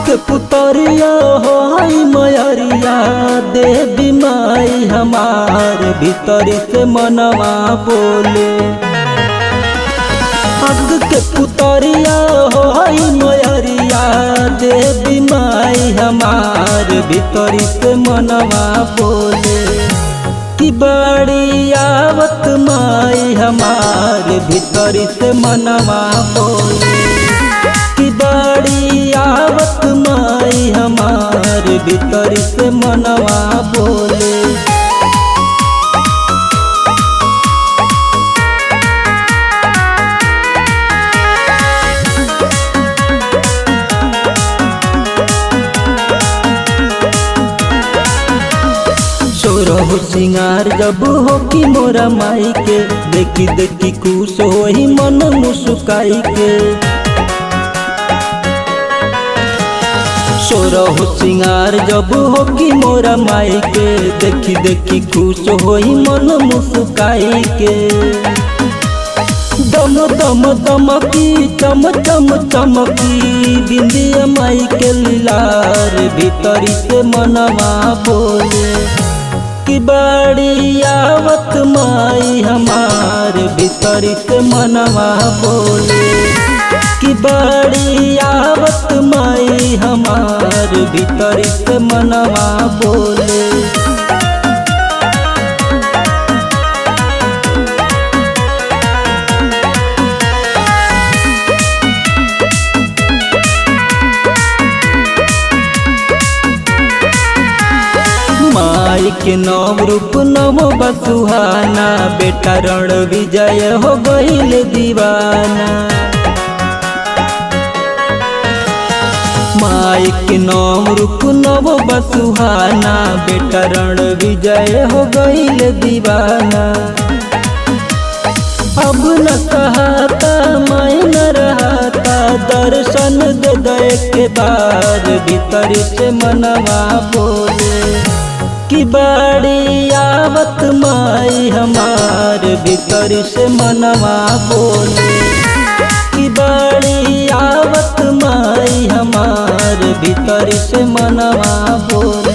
के पुतरिया होई मयरिया देवी माई हमार भीतर से मनवा बोले। अग के पुतरिया होई मयरिया देवी माई हमार भीतर से मनवा बोले। कि बड़ी आवत माई हमार भीतर से मनवा बोले। कि बड़ी आवत माई हमार भीतर से मनवा बोले। सोरह सिंगार जब हो कि मोरा माई के देखी देखी खुश होई मन मुस्काई के। सोरह सिंगार जब हो कि मोरा माई के देखी देखी खुश होई मन मुस्काई के। दम दम दमकी चम चम चमकी बिंदिया माई के लीलार भीतर से मनवा बोले। कि बड़ी आवत माई हमार भीतर से मनवा बोले। कि बड़ी आवत माई हमार भीतर से मनवा बोले। माई के नव रूप नव बसुहाना बेटा रण विजय हो गईल दीवाना। माई के नव रूप नव बसुहाना बेटा रण विजय हो गईल दीवाना। अब न कहता माई न रहता दर्शन दे दे के बार भीतर से मनवा बोले। कि बड़ी आवत माई हमार भीतर से मनवा बोले। कि बड़ी आवत माई हमार भीतर से मनवा बोले।